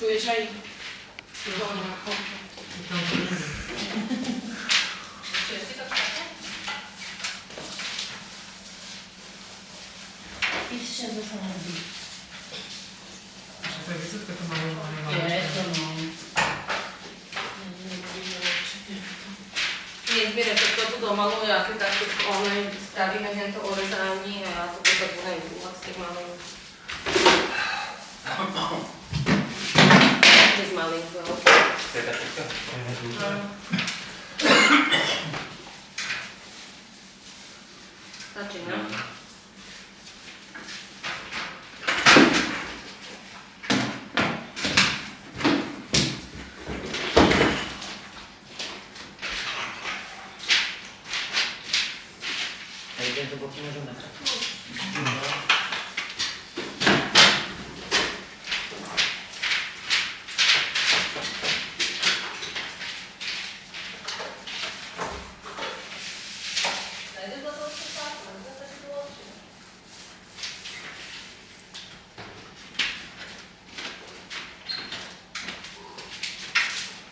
Čuješ aj? Ešte to chcete? Ešte to sa robí. To je vysoké, to máme Je to no. Nezbiere, to tu domaluje, a keď takto spravíme tento orezání a ja to teda budem dúhať s tým malým. Že s malým, to je takéto? Stačí, ne? To boky môžem nechať.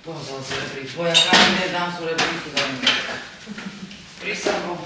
Pozval si rebrík. Tvoja kámine dám sú rebríky za mňa. Prísahom.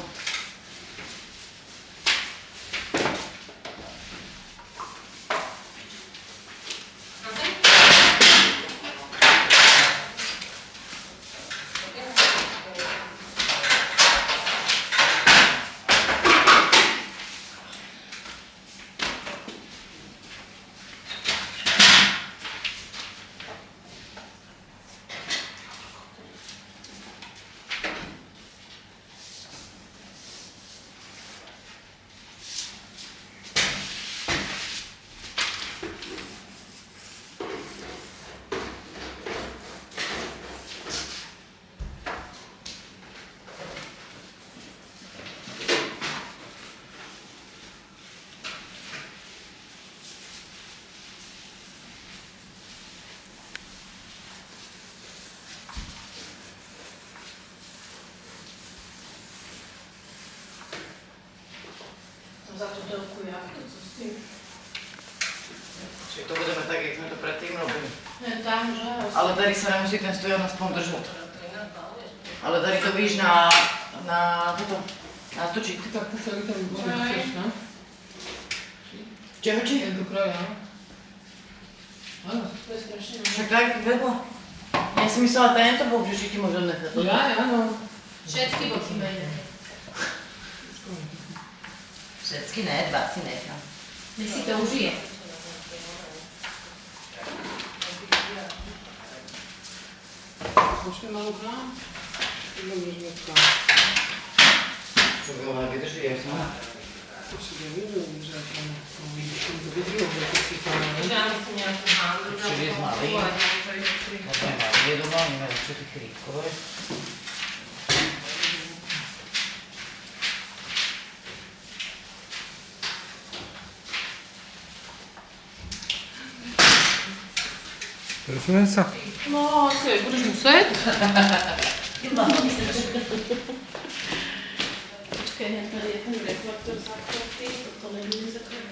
Za tú telku jak to, co s tým? Čiže to budeme tak, jak sme to predtým robili. Je tam, že? Ale tady sa nemusí ten stojan aspoň držať. Ale tady to víš na toto, na točík. Tak to sa tam výborné chceš, no? Čeho či? Je do kraja. Áno. To je strašne. Však tak vedla. Ja si myslela, tento bok, že ti môžem nechať. Ja, áno. Všetky boky mene. Všetky ne, dva si nechám. Nech si to užije. Počkej malú k nám. Dobre, že netka. Čo by ona vydrží, ja som. To si nevidím, že tam to vidím, že to si tam Že ja myslím nejakú handru. Čiže je malý. No to je malý, je doma, máme všetky kríkové. Presuniem sa. No, asi budeš muset. Počkej, tady je ten reflektor zakrytý, toto není zakrytý.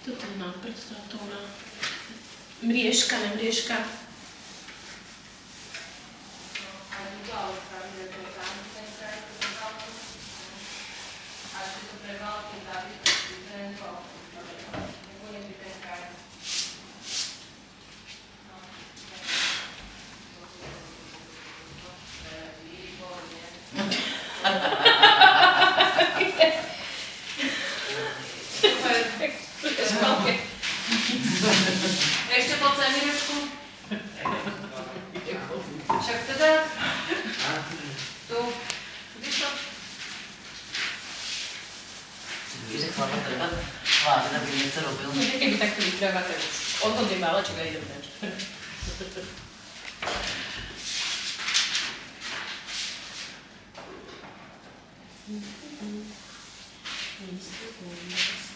Toto je náprd, to ona mriežka, nemriežka. Že chlapa treba chváliť, aby niečo robil. No, že keby takto vypráva, tak už odhodím váleček a idem preč.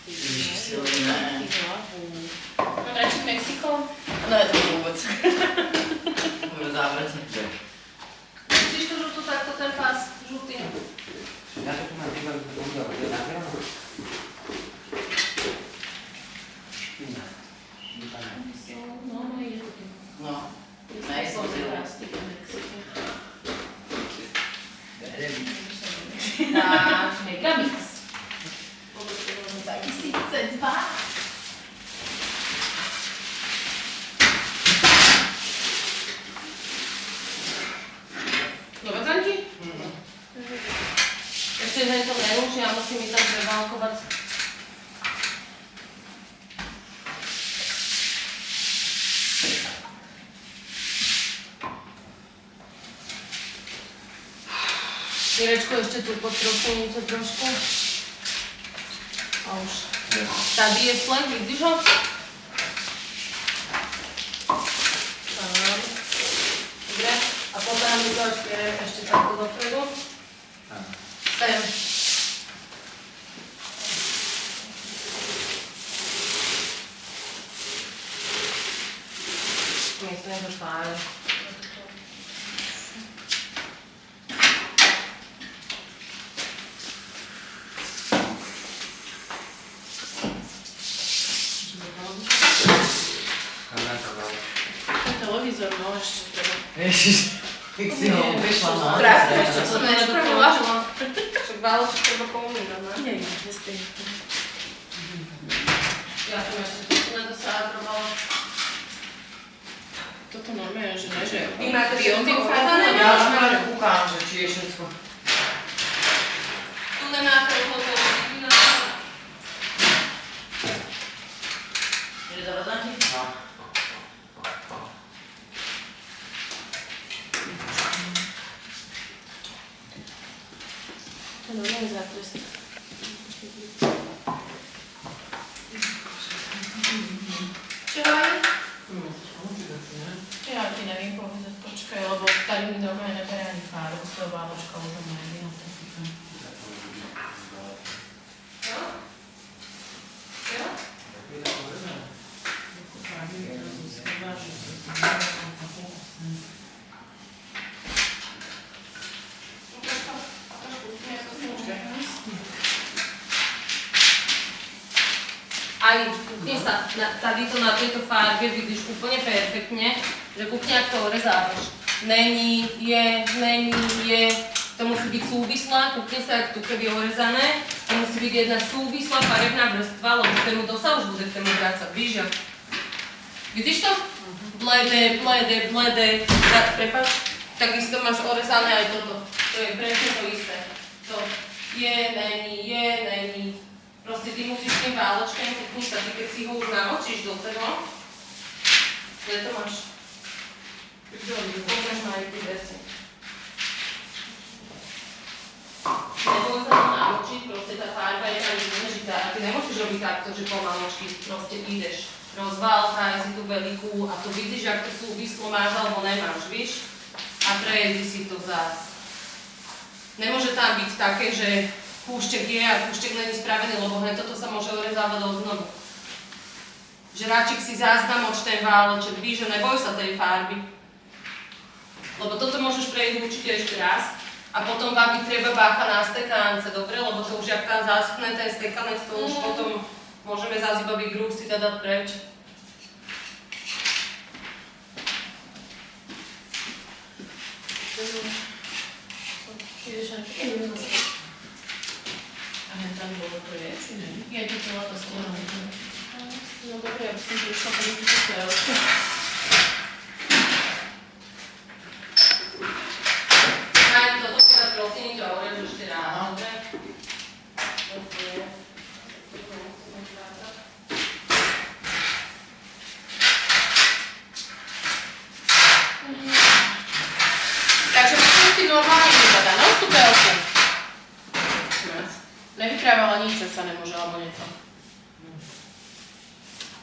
Ježiš, silné. Mám radši Mexiko? No je to vôbec. Môžu závrať. Vidíš tú žltú takto, ten pás žltý? Ja to tu mám iba udiel, je nahráno? No, no, je to. No, Mexiko, Mexiko, Mexiko. Na Megamix. 2002. Dovedzem ti? Ešte to neúč, ja musím ísť tam prebalkovať. Mirečko, ešte tu potroším to trošku. A už. Tady je flek, vidíš ho? Dobre. A potom mi to ešte takto dopredu. Sem. Myslím, že to špále. Ten televízor, no, ešte treba. Ježiš, jak si ho vyšla, no. Krásne, ešte to nespravila. Však váleček treba pomývať, ne? Nie, nestej. Ja som ešte to nedosádrovala. Toto normálne, že ne, že... Vy máte Biondy všetko ukázané? ukázané? Ja už práve kúkam, že či je všetko. Tu nemáte uhotovú. Je zavadzať ti? No. To je normálne zátrest. Čo aj? Ja ti neviem povedať, počkaj, lebo tady mi normálne neberie ani páru, s tou váločkou už mám aj inou techniku. Jo? Jo? Aj kúkne sa, tady to na tejto farbe vidíš úplne perfektne, že kúkne, ak to orezávaš. Není, je, to musí byť súvislá, kúkne sa, ak tu keby orezané, to musí byť jedna súvislá farebná vrstva, lebo tému dosa už bude k tému vrácať, víš, jak? Vidíš to? Bledé, prepáč, takisto máš orezané aj toto, to je presne to isté. To není. Proste ty musíš tým váločkem, keď si ho už namočíš do toho, kde to máš? Ukáž ma aj tie veci. Neboj sa to namočiť, proste tá farba je tam dôležitá a ty nemusíš robiť takto, že pomaločky proste ideš. Rozválkaj si tú veľkú a to vidíš, ak to súvislo máš alebo nemáš, víš? A prejedi si to zás. Nemôže tam byť také, že kúštek je a kúštek není spravený, lebo hneď toto sa môže orezávať odnovu. Že radšej si zás namoč ten váloček, víš, že neboj sa tej farby. Lebo toto môžeš prejsť určite ešte raz a potom babiť treba bácha na stekánce, dobre? Lebo to už jak tam zaschne ten stekanec, to už potom môžeme zás iba výkruh si dať preč. A hen tam bolo prvé, či ne? Ja ti celá to skoro. No dobre, ja by som prišla po nejakú telku. Aj toto teda prosím, ťa orež ešte ráno, dobre? Takže musím si normálne vypadať, no tú telku. Nevyprávala nič, že sa nemôže, alebo niečo.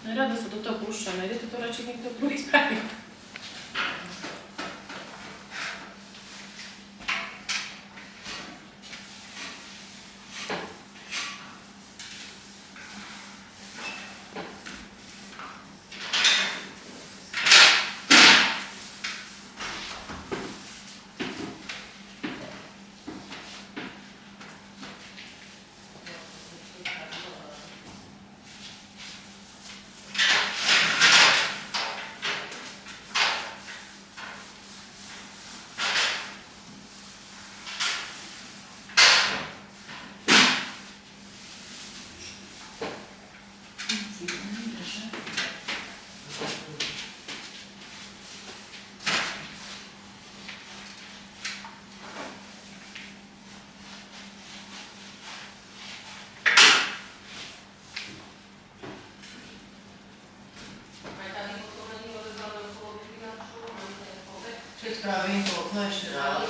Nerada sa do toho púšťam, nejde to radšej niekto druhý spraví. Keď spravím to okno ešte raz.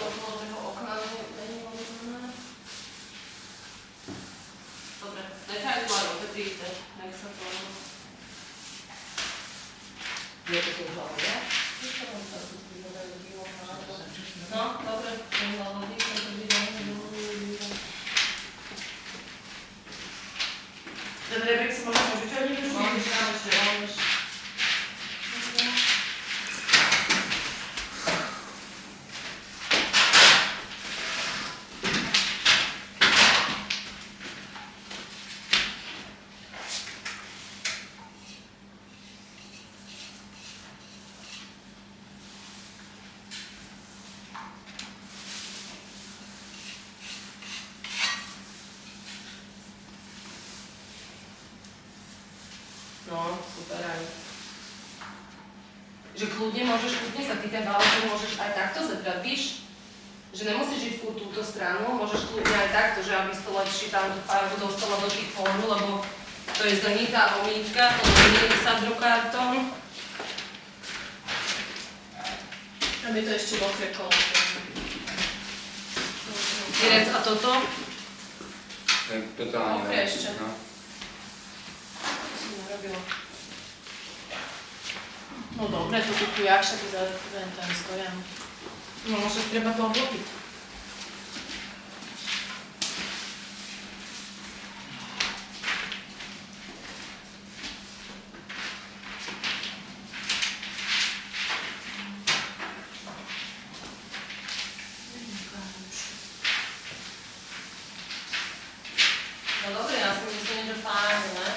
Dobre, nechaj tu aj opäť nech sa to... Je to tu žalé? No, dobre, ten zahodí, ten to vidí. Ten rebek si možno požičať niekde? Môžeš tam ešte, môžeš. No, super aj. Že kľudne sa ty ten balíček môžeš aj takto zebrať, víš? Že nemusíš ísť furt túto stranu, môžeš kľudne aj takto, že aby si to lepšie tam tú farbu dostala do tých fórmu, lebo to je zrnitá omítka, to nie je sadrokartón. A mi to ešte mokré kolo. Tyrec a toto? Tak totálne. Dobre, ešte. No. To som nerobila. No dobre, to tu jak však za ten stojám. No, však treba to oblopiť. No dobre, ja si myslím, že fajn, ne?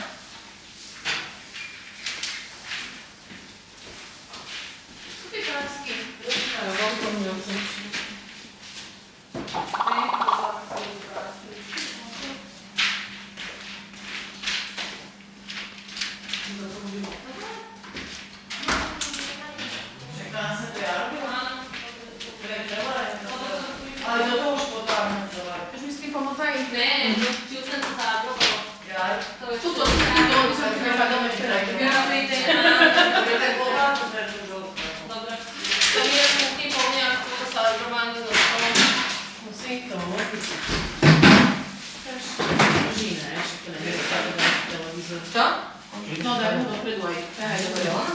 Sú tie krásky. No, veľkom ňom. Však krásne to ja robila. Ale do toho už potáhnem celé. Už mi s tým pomôcť aj? Ne, či už som to zábrobalo. Ja. To je Tuto si to sa treba dome včera. Tak bola, to sme tu už Dobre. To nie je kúkny po mňa, ako to sa zábrobanie dostalo. musím to opičiť. Drží, ne? Však to neviem stavať na televízor. Čo? No daj mu dopredu aj. Aj, dobre, ona?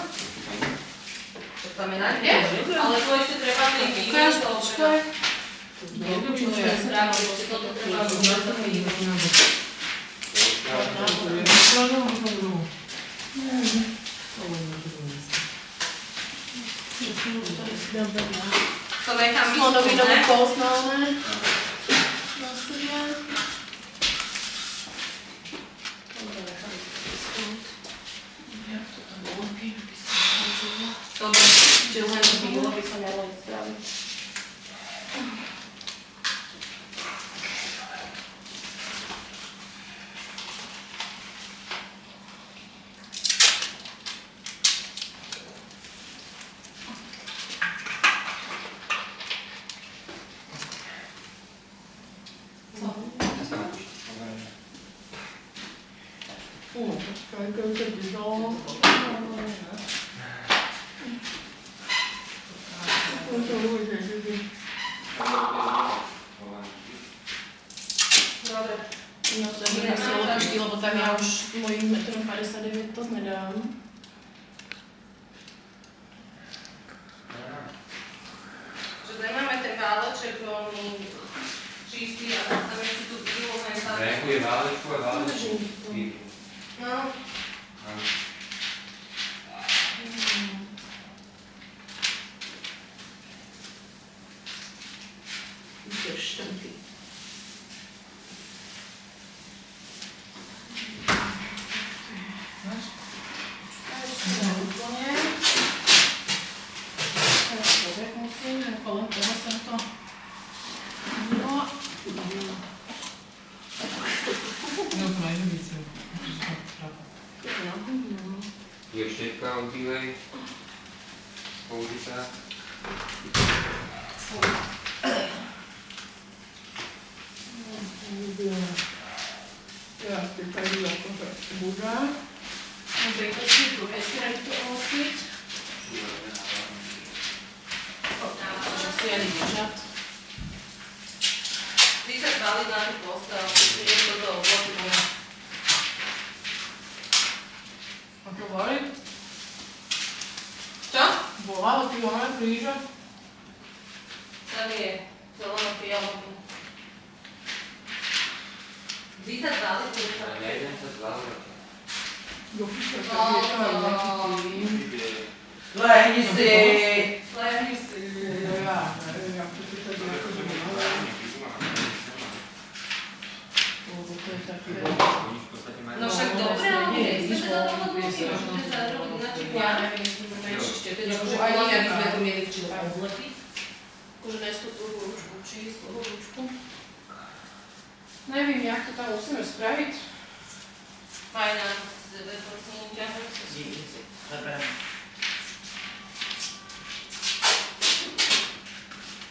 Čo tam je na Je? Ale to ešte treba vyvíjať. Ukáž, počkaj. Neviem, čo je správne, ešte toto treba vyvíjať. To nechám Slonovinové ne? poznané. Následne. Dobre, nechám vyskúť. Jak to tam bolo? Dobre, že len to bylo, by som mohla ísť spraviť. Počkaj, keď to držalo. Dobre, No to je asi lepší, lebo tam ja už s mojím 1,59 m to nedám. Že nemáme ten váleček veľmi čistý a tam ešte tú výložné sa... Venku je válečku a válečku. No. Štrky. Kolem toho jsem to měla. No to najde více. Je štětka od bílej. Použitá. Ja, ty tady akože bude. Dejte si druhé strany to osliť. Že si ani držať. Ty sa zvali na tú postel, je to do obloky. A to boli? Čo? Bola, ty máme kríža? Tam je zelená fialová. Vy sa zvali tu? Ale nejdem sa zvládať. Do píša sa je to aj nejaký kríž. Lehni si! Lehni si. No ja, neviem, jak to si tady akože máme. Lebo to je také... Oni v podstate majú... No však dobre, ale nie, sme sa na tom odložili, Vieš, môžete sa robiť na či Ja ja. neviem, jestli to je ešte Ešte, teda, že že aj aj ja by sme to mieli či obleky. akože nájsť tú rúčku, či tú rúčku. Neviem, jak to tam musíme spraviť. Fajná, prosím ťa. Díky si. Dobre.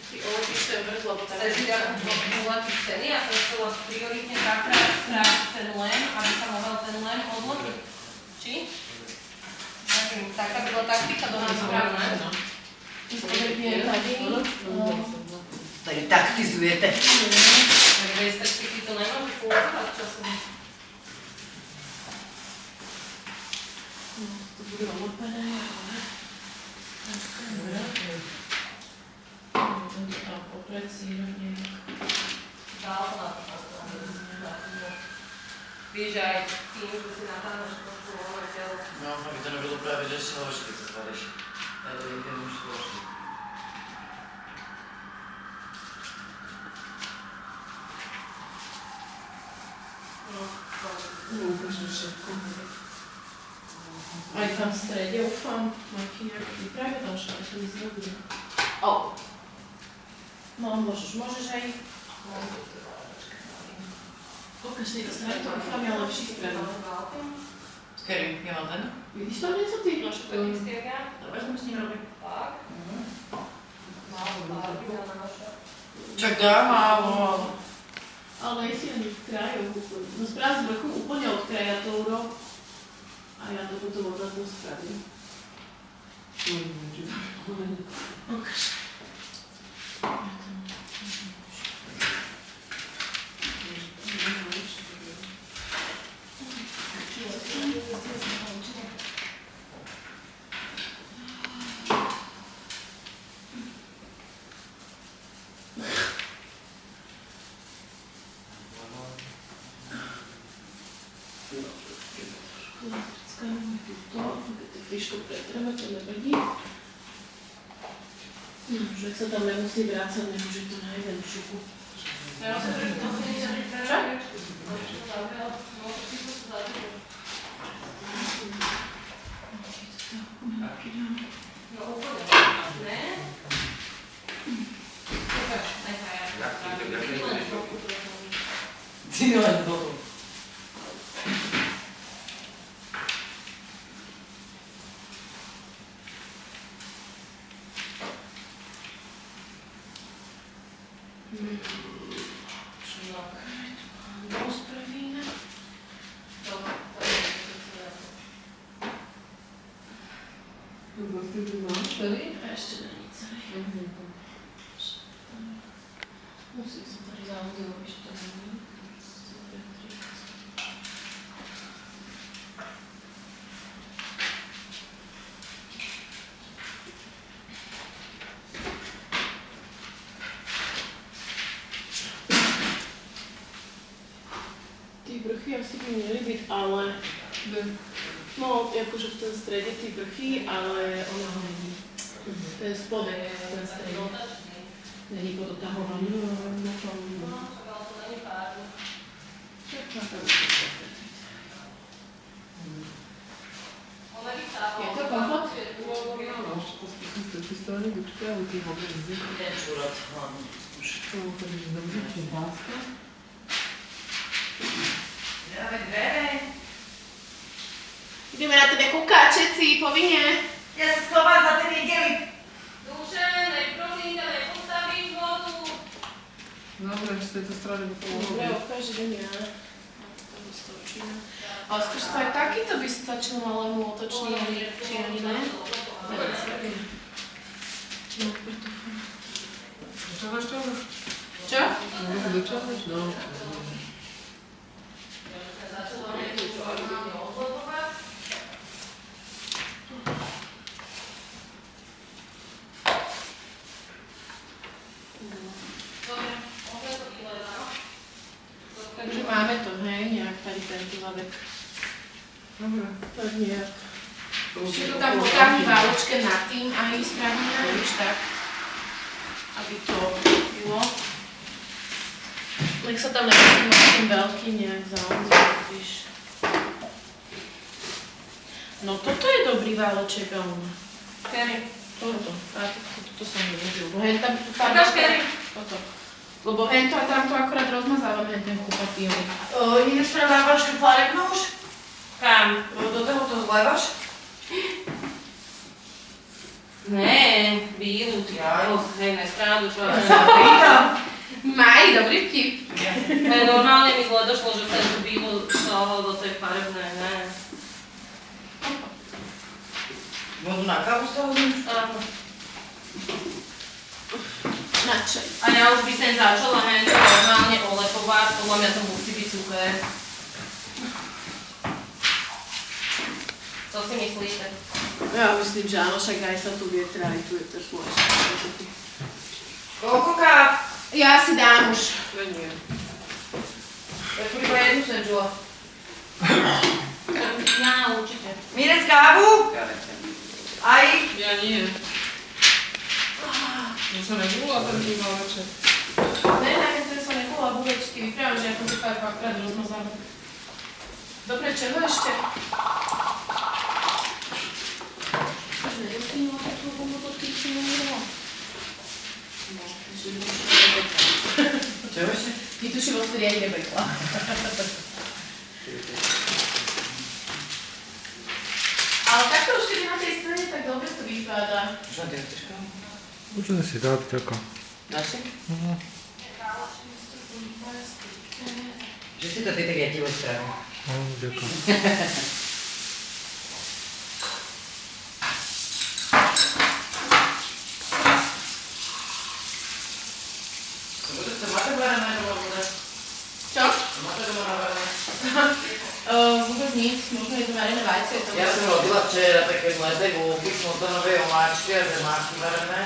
Ty olepíšem vrz, lebo tam Chceš je ako voľaký scény a som chcela prioritne takrát spraviť ten lem, aby sa mohol ten lem odložiť. Či? Neviem, taká byla taktika do nás správna. je tady. Tady taktizujete. Tak bez taktiky to nemôže fungovať časom. To bude olepené, ale... Tento tam oprec si nejak. Dál na to. Víš, aj tým, že si natáhneš trošku telo. No, aby to nebylo právě, že si loží, keď to zvališ. Já to jde už loží. No, úplne všetko. Aj tam v strede ufam, Marky nejak vypravia tam však, ešte nic nebude. No, môžeš aj... Pokaž tejto strany, to ufam je lepší strany. S kterým? Já mám ten? Vidíš tam něco ty? Máš taký stiega? Dávaj, jsme s ním robili. Tak. Málo barvy na naše. Čak dá málo. Ale nejsi ani v krajoch úplne. No správ z vrchu úplne od kraja touro. A ja to potom odrazno spravím. No, neviem, či to je. Ukáž. Trošku pretrvať, to nevadí. Že ak sa tam nemusí vrácať, nemôže to na jeden šupu. Ja som trošku to nie je no úplne, ne? Ukáž, nechaj, ja Ty len dolu. Ešte není celý. Musím sa tady zahodil, ešte to není. tie vrchy asi by měly být, ale no, jakože v tom středě ty vrchy, ale ona ho není. Ten spodek, ten středě. Není podotahovaný. Je to kompot? No, ešte to skúsim z tej strany, počkaj, ale ty ho vyzde. Ten čurot hlavne. To chodíš do vždy, láska. Dáme dvere. Ideme na tebe kúkať všetci, povinne. Ja sa schovám za ten igelit. Dušenej, prosím ťa, nepostavíš vodu. Dobre, z tejto strany by to mohlo Dobre, byť. ukážem ja. To vystočíme. Ale skôr to aj takýto by stačil malému otočný, či ani ne? No, portofón. Začávaš to? Čo? No, začávaš? No. Takže máme to, hej, nejak tady tento zadek. Dobre. Tak nejak. Ešte to tam potáhni váločke nad tým aj spravíme, víš tak. Aby to bylo. Nech sa tam nemusím s tým veľkým nejak zaozvať, víš. No toto je dobrý váloček, ale Kerry. toto. A toto som nevyužil. Bo hen tam Ukáž, Kerry. toto. Lebo hento a tamto akorát rozmazávam hen ten kupatý. Ideš predávaš tú farebnú už? Kam? Do toho to zlevaš? Ne, bílu, Jaj. hej, nestrádu, čo Ja sa pýtam. Maj, dobrý vtip. Hej, normálne mi zle došlo, že chcem tú bílu z toho do tej farebnej, ne. Vodu na kávu z toho znič? Áno. Načaj. A ja už by sem začala hej, normálne olepovať, podľa mňa to musí byť suché. Co si myslíte? Ja myslím, že áno, však aj sa tu vietra, aj tu je teplo. Koľko káv? Ja si dám už. Ja nie. Tak iba jednu sem čula. Ja určite. Mirec kávu? Aj? Ja nie. No sa nebolo ten tým večer. Ne, ten sa nebola bubečky, vyprávam, že ja som to tak akorát rozmazala. Dobre, čego ešte? Už nedostínila takú pomoc od tých, čo nemývala. No, ešte by to šlo nebekla. Čo ešte? Vytuším, odtedy aj nebekla. Ale takto už keď je na tej strane, tak dobre to vypadá. Čo ty chceš kávu? Můžeme si dát jako. Dáš si? Že si to ty tak ja ti odstrávim. No, děkuji. To máte varené doma bude? Čo? To máte doma navarené? Vôbec nic, možno je to varené vajce. Ja som robila včera také mleté gulky, smotanové omáčky a zemáčky varené.